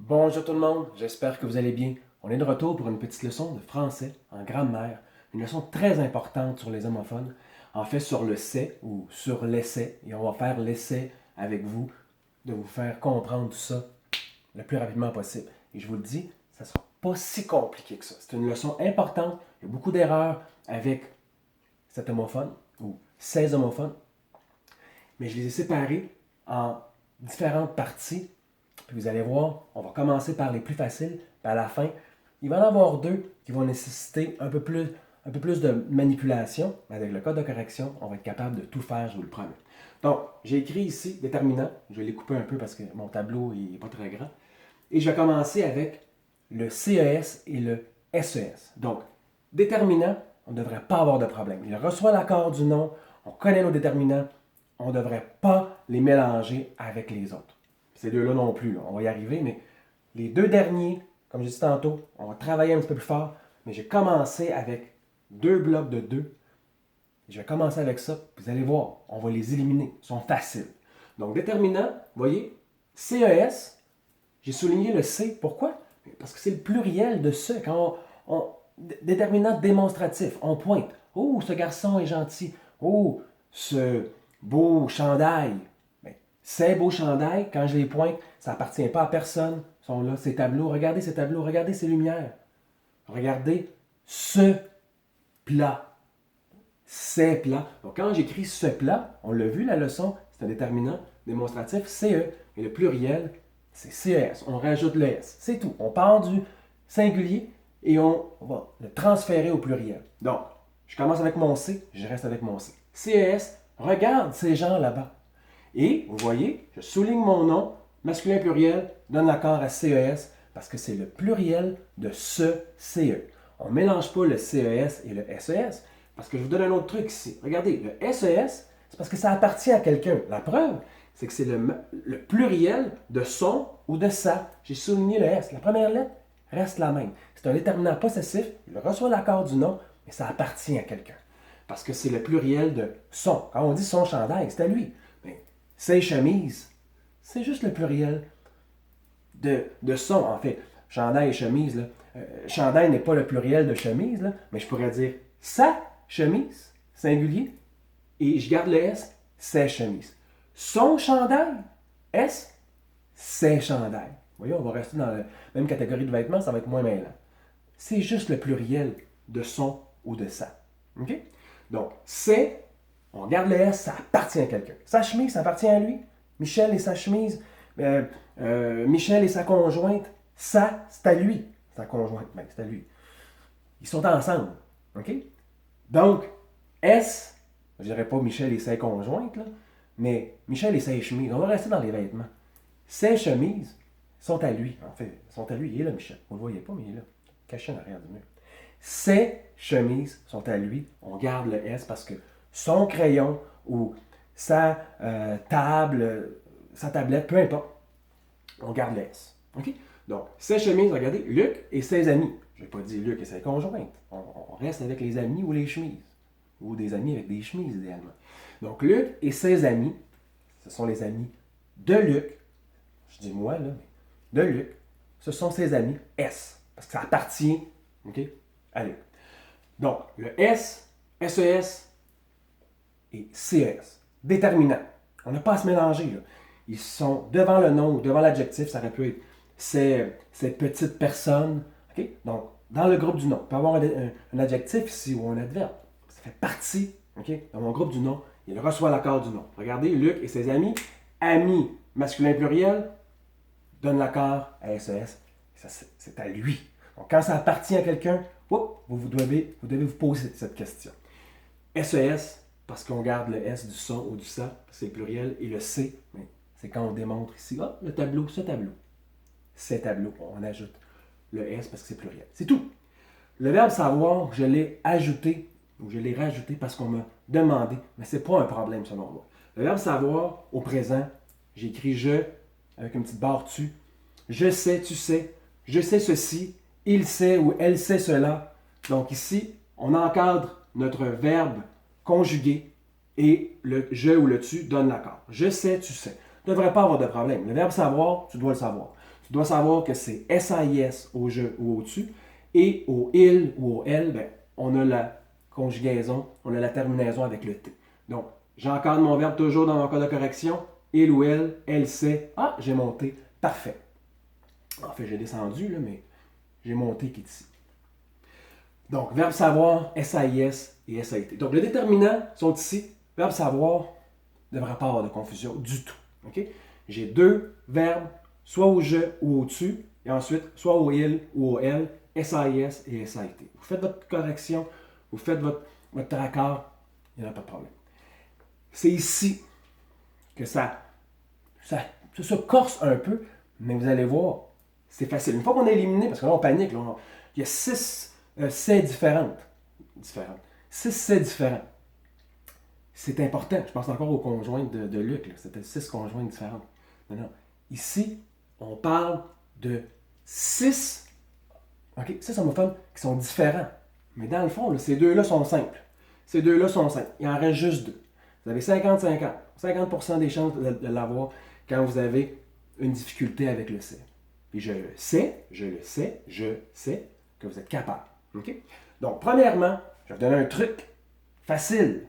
Bonjour tout le monde, j'espère que vous allez bien. On est de retour pour une petite leçon de français en grammaire, une leçon très importante sur les homophones, en fait sur le c'est ou sur l'essai, et on va faire l'essai avec vous, de vous faire comprendre tout ça le plus rapidement possible. Et je vous le dis, ça ne sera pas si compliqué que ça. C'est une leçon importante, il y a beaucoup d'erreurs avec cet homophone ou ces homophones, mais je les ai séparés en différentes parties. Puis vous allez voir, on va commencer par les plus faciles, puis à la fin, il va y en avoir deux qui vont nécessiter un peu plus de manipulation. Mais avec le code de correction, on va être capable de tout faire, je vous le promets. Donc, j'ai écrit ici déterminant. Je vais les couper un peu parce que mon tableau n'est pas très grand. Et je vais commencer avec le CES et le SES. Donc, déterminant, on ne devrait pas avoir de problème. Il reçoit l'accord du nom, on connaît nos déterminants, on ne devrait pas les mélanger avec les autres. Ces deux-là non plus, là. On va y arriver, mais les deux derniers, comme j'ai dit tantôt, on va travailler un petit peu plus fort, mais j'ai commencé avec deux blocs de deux. Je vais commencer avec ça, vous allez voir, on va les éliminer, ils sont faciles. Donc, déterminant, vous voyez, CES, j'ai souligné le C, pourquoi? Parce que c'est le pluriel de ce. Déterminant démonstratif, on pointe. Oh, ce garçon est gentil. Oh, ce beau chandail. Ben, ces beaux chandails, quand je les pointe, ça n'appartient pas à personne. Ils sont là, ces tableaux. Regardez ces tableaux, regardez ces lumières. Regardez ce plat. Ces plats. Donc, quand j'écris ce plat, on l'a vu la leçon, c'est un déterminant démonstratif, CE. Et le pluriel, c'est CES. On rajoute le S. C'est tout. On part du singulier et on va le transférer au pluriel. Donc, je commence avec mon C, je reste avec mon C. CES, regarde ces gens là-bas. Et, vous voyez, je souligne mon nom, masculin pluriel, donne l'accord à CES parce que c'est le pluriel de ce CE. On ne mélange pas le CES et le SES parce que je vous donne un autre truc ici. Regardez, le SES, c'est parce que ça appartient à quelqu'un. La preuve, c'est que c'est le pluriel de son ou de sa. J'ai souligné le S. La première lettre reste la même. C'est un déterminant possessif, il reçoit l'accord du nom, mais ça appartient à quelqu'un. Parce que c'est le pluriel de son. Quand on dit son chandail, c'est à lui. Mais ses chemises, c'est juste le pluriel de son. En fait, chandail et chemise, là. Chandail n'est pas le pluriel de chemise, là, mais je pourrais dire sa chemise, singulier, et je garde le S, ses chemises. Son chandail, S, ses chandails. Vous voyez, on va rester dans la même catégorie de vêtements, ça va être moins mêlant. C'est juste le pluriel de son ou de sa. OK? Donc, c'est, on garde le S, ça appartient à quelqu'un. Sa chemise, ça appartient à lui. Michel et sa chemise. Michel et sa conjointe, ça, c'est à lui. Sa conjointe, ben, c'est à lui. Ils sont ensemble. OK? Donc, S, je dirais pas Michel et ses conjointes, là, mais Michel et ses chemises. On va rester dans les vêtements. Ses chemises sont à lui. En fait, sont à lui. Il est là, Michel. Vous ne le voyez pas, mais il est là. Caché en arrière du mur. Ses chemises sont à lui. On garde le S parce que son crayon ou sa table, sa tablette, peu importe, on garde le S. OK? Donc, ses chemises, regardez, Luc et ses amis. Je n'ai pas dit Luc et ses conjointes. On reste avec les amis ou les chemises. Ou des amis avec des chemises, idéalement. Donc, Luc et ses amis, ce sont les amis de Luc. Je dis moi, là, mais de Luc. Ce sont ses amis S. Parce que ça appartient, OK, à Luc. Donc, le S, SES et CES. Déterminant. On n'a pas à se mélanger, là. Ils sont devant le nom ou devant l'adjectif, ça aurait pu être cette petite personne. OK? Donc, dans le groupe du nom. Il peut y avoir un adjectif ici ou un adverbe. Ça fait partie, OK, dans mon groupe du nom. Il reçoit l'accord du nom. Regardez, Luc et ses amis, amis, masculin pluriel, donne l'accord à SES. C'est à lui. Donc, quand ça appartient à quelqu'un, vous devez vous poser cette question. SES, parce qu'on garde le S du son ou du ça, c'est le pluriel, et le C, c'est quand on démontre ici, le tableau, ce tableau. Ces tableaux, on ajoute le S parce que c'est pluriel. C'est tout. Le verbe savoir, je l'ai ajouté ou je l'ai rajouté parce qu'on m'a demandé, mais ce n'est pas un problème selon moi. Le verbe savoir, au présent, j'ai écrit je avec une petite barre dessus. Je sais, tu sais, je sais ceci, il sait ou elle sait cela. Donc ici, on encadre notre verbe conjugué et le je ou le tu donne l'accord. Je sais, tu sais. Tu ne devrais pas avoir de problème. Le verbe savoir, tu dois le savoir. Tu dois savoir que c'est SAIS au je ou au-dessus, et au il ou au elle, ben, on a la conjugaison, on a la terminaison avec le T. Donc, j'encadre mon verbe toujours dans mon cas de correction, il ou elle sait, ah, j'ai monté, parfait. En fait, j'ai descendu, là, mais j'ai monté qui est ici. Donc, verbe savoir, SAIS et SAIT. Donc, les déterminants sont ici. Verbe savoir ne devrait pas avoir de confusion du tout. Okay? J'ai deux verbes, soit au je ou au tu, et ensuite, soit au il ou au elle, SAIS et SAIT. Vous faites votre correction, vous faites votre raccord, il n'y en a pas de problème. C'est ici que ça se corse un peu, mais vous allez voir, c'est facile. Une fois qu'on a éliminé, parce que là on panique, là, il y a 6 C différentes. 6 C différents. C'est important. Je pense encore aux conjointes de Luc. C'était 6 conjointes différentes. Non. Ici, on parle de 6 homophones qui sont différents. Mais dans le fond, là, ces deux-là sont simples. Ces deux-là sont simples. Il en reste juste deux. Vous avez 50-50. 50% des chances de l'avoir quand vous avez une difficulté avec le C. Puis je sais que vous êtes capable. Okay? Donc, premièrement, je vais vous donner un truc facile.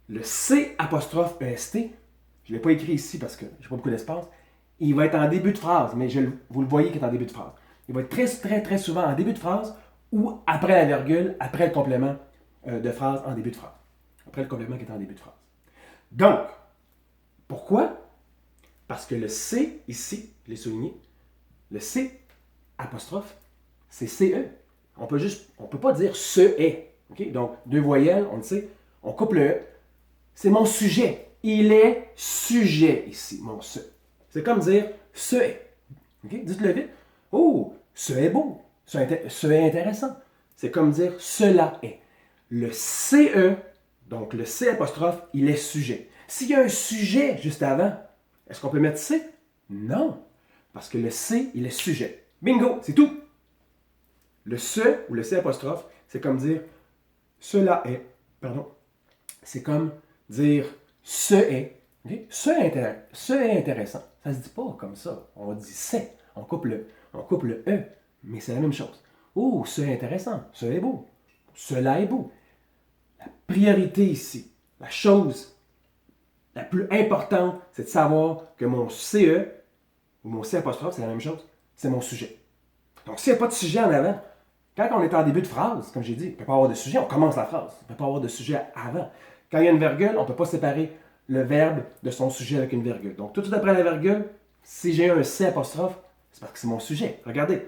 Le C apostrophe EST, je ne l'ai pas écrit ici parce que je n'ai pas beaucoup d'espace, il va être en début de phrase, mais vous le voyez qu'il est en début de phrase. Il va être très souvent en début de phrase ou après la virgule, après le complément de phrase en début de phrase. Après le complément qui est en début de phrase. Donc, pourquoi? Parce que le C, ici, je l'ai souligné, le C apostrophe, c'est CE. On peut pas dire ce est. Okay? Donc, deux voyelles, on le sait, on coupe le E. C'est mon sujet. Il est sujet ici, mon ce. C'est comme dire ce est. Okay? Dites-le vite. Oh, ce est beau. Ce est intéressant. C'est comme dire cela est. Le CE, donc le C apostrophe, il est sujet. S'il y a un sujet juste avant, est-ce qu'on peut mettre C? Non. Parce que le C, il est sujet. Bingo, c'est tout. Le ce ou le C apostrophe, c'est comme dire cela est. Pardon. C'est comme dire ce est. Okay? Ce est intéressant. Ça ne se dit pas comme ça. On dit c'est. On coupe le E. Mais c'est la même chose. Oh, ce est intéressant. Ce est beau. Cela est beau. La priorité ici, la chose la plus importante, c'est de savoir que mon CE ou mon C apostrophe, c'est la même chose. C'est mon sujet. Donc, s'il n'y a pas de sujet en avant, quand on est en début de phrase, comme j'ai dit, il ne peut pas avoir de sujet, on commence la phrase. Il ne peut pas avoir de sujet avant. Quand il y a une virgule, on ne peut pas séparer le verbe de son sujet avec une virgule. Donc, tout de suite après la virgule, si j'ai un C apostrophe, c'est parce que c'est mon sujet. Regardez.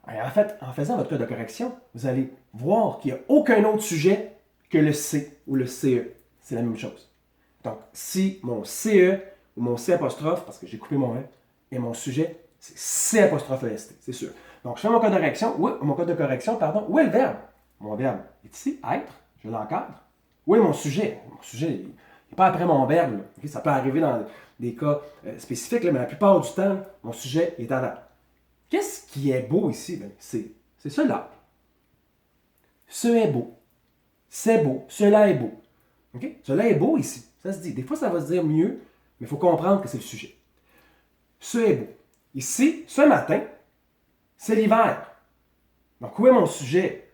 En fait, en faisant votre code de correction, vous allez voir qu'il n'y a aucun autre sujet que le C ou le CE. C'est la même chose. Donc, si mon CE ou mon C apostrophe, parce que j'ai coupé mon E, et mon sujet, c'est C apostrophe EST, c'est sûr. Donc, je fais mon code de correction. Où est le verbe? Mon verbe est ici, être, je l'encadre. Où est mon sujet? Mon sujet, il n'est pas après mon verbe. Okay? Ça peut arriver dans des cas spécifiques, là, mais la plupart du temps, mon sujet est avant. Qu'est-ce qui est beau ici? Ben, c'est cela. Ce est beau. C'est beau. Cela est beau. Okay? Cela est beau ici. Ça se dit. Des fois, ça va se dire mieux, mais il faut comprendre que c'est le sujet. Ce est beau. Ici, ce matin, c'est l'hiver. Donc, où est mon sujet?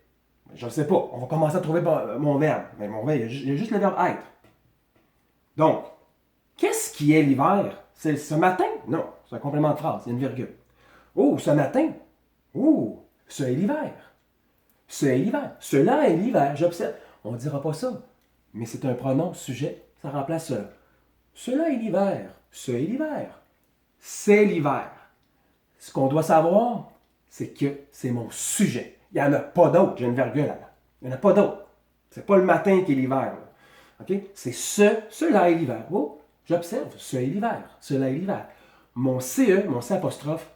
Je ne sais pas. On va commencer à trouver mon verbe. Mais mon verbe, il y a juste le verbe être. Donc, qu'est-ce qui est l'hiver? C'est ce matin? Non, c'est un complément de phrase. Il y a une virgule. Oh, ce matin? Oh, ce est l'hiver. Ce est l'hiver. Cela est l'hiver. J'observe. On ne dira pas ça. Mais c'est un pronom sujet. Ça remplace cela. Cela est l'hiver. Ce est l'hiver. C'est l'hiver. Ce qu'on doit savoir, c'est que c'est mon sujet. Il n'y en a pas d'autre. J'ai une virgule là. Il n'y en a pas d'autre. C'est pas le matin qui est l'hiver. Okay? C'est cela est l'hiver. Oh, j'observe. Ce est l'hiver. Cela est l'hiver. Mon CE, mon C apostrophe,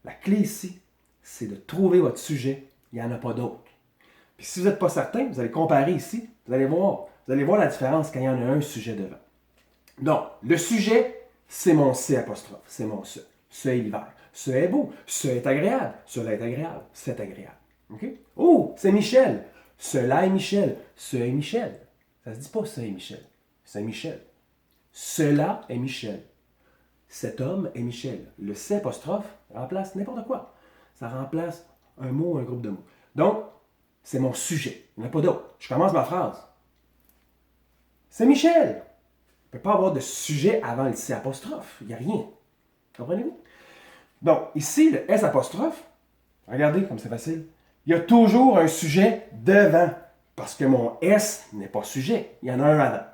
la clé ici, c'est de trouver votre sujet. Il n'y en a pas d'autre. Puis si vous n'êtes pas certain, vous allez comparer ici. Vous allez voir la différence quand il y en a un sujet devant. Donc, le sujet, c'est mon C apostrophe. C'est mon ce. Ce est l'hiver. Ce est beau. Ce est agréable. Cela est agréable. C'est agréable. Okay? Oh, c'est Michel. Cela est Michel. Ce est Michel. Ça ne se dit pas ce est Michel. C'est Michel. Cela est Michel. Cet homme est Michel. Le C apostrophe remplace n'importe quoi. Ça remplace un mot ou un groupe de mots. Donc, c'est mon sujet. Il n'y en a pas d'autre. Je commence ma phrase. C'est Michel. Il ne peut pas avoir de sujet avant le C apostrophe. Il n'y a rien. Comprenez-vous? Donc, ici, le S apostrophe, regardez comme c'est facile. Il y a toujours un sujet devant. Parce que mon S n'est pas sujet. Il y en a un avant.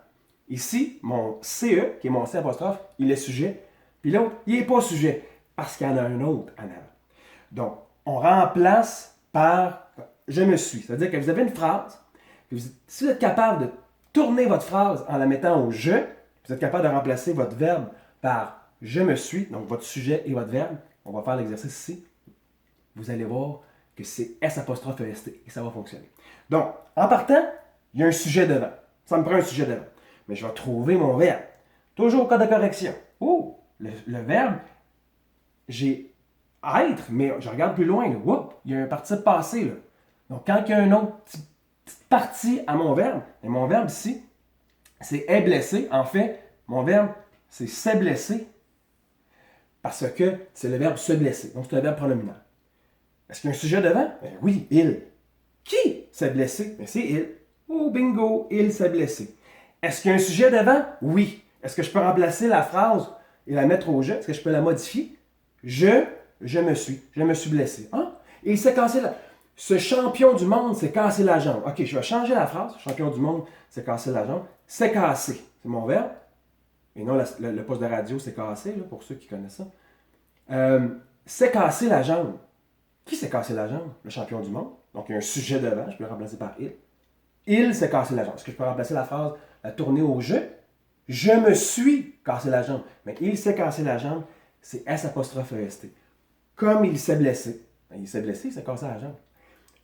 Ici, mon CE, qui est mon C apostrophe, il est sujet. Puis l'autre, il n'est pas sujet. Parce qu'il y en a un autre en avant. Donc, on remplace par je me suis. C'est-à-dire que vous avez une phrase. Si vous êtes capable de tourner votre phrase en la mettant au je, vous êtes capable de remplacer votre verbe par je me suis, donc votre sujet et votre verbe. On va faire l'exercice ici. Vous allez voir que c'est S apostrophe EST et ça va fonctionner. Donc, en partant, il y a un sujet devant. Ça me prend un sujet devant. Mais je vais trouver mon verbe. Toujours au cas de correction. Oh, le verbe, j'ai être, mais je regarde plus loin. Là. Oups, il y a un participe passé. Là. Donc, quand il y a une autre petite partie à mon verbe, et mon verbe ici, c'est est blessé. En fait, mon verbe, c'est s'est blessé parce que c'est le verbe se blesser. Donc, c'est le verbe pronominal. Est-ce qu'il y a un sujet devant? Ben oui, il. Qui s'est blessé? Ben c'est il. Oh, bingo, il s'est blessé. Est-ce qu'il y a un sujet devant? Oui. Est-ce que je peux remplacer la phrase et la mettre au je? Est-ce que je peux la modifier? Je me suis blessé. Hein? Et il s'est cassé la... Ce champion du monde s'est cassé la jambe. OK, je vais changer la phrase. Champion du monde s'est cassé la jambe. C'est cassé. C'est mon verbe. Et non, le poste de radio, c'est cassé, là, pour ceux qui connaissent ça. C'est cassé la jambe. Qui s'est cassé la jambe? Le champion du monde. Donc, il y a un sujet devant. Je peux le remplacer par il. Il s'est cassé la jambe. Est-ce que je peux remplacer la phrase, la tourner au je? Je me suis cassé la jambe. Mais il s'est cassé la jambe, c'est S apostrophe EST. Comme il s'est blessé. Ben, il s'est blessé, il s'est cassé la jambe.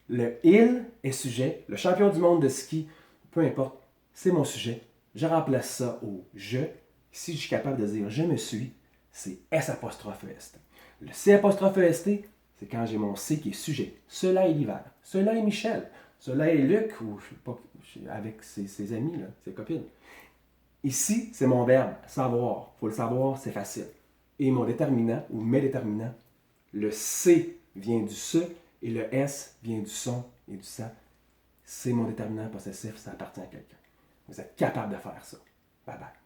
Le il est sujet. Le champion du monde de ski, peu importe, c'est mon sujet. Je remplace ça au je. Si je suis capable de dire je me suis, c'est S apostrophe EST. Le C apostrophe EST, c'est quand j'ai mon C qui est sujet. Cela est l'hiver. Cela est Michel. Cela est Luc, ou je sais pas, avec ses amis, là, ses copines. Ici, c'est mon verbe, savoir. Il faut le savoir, c'est facile. Et mon déterminant, ou mes déterminants, le C vient du se et le S vient du son et du ça. C'est mon déterminant possessif, ça appartient à quelqu'un. Vous êtes capable de faire ça. Bye bye.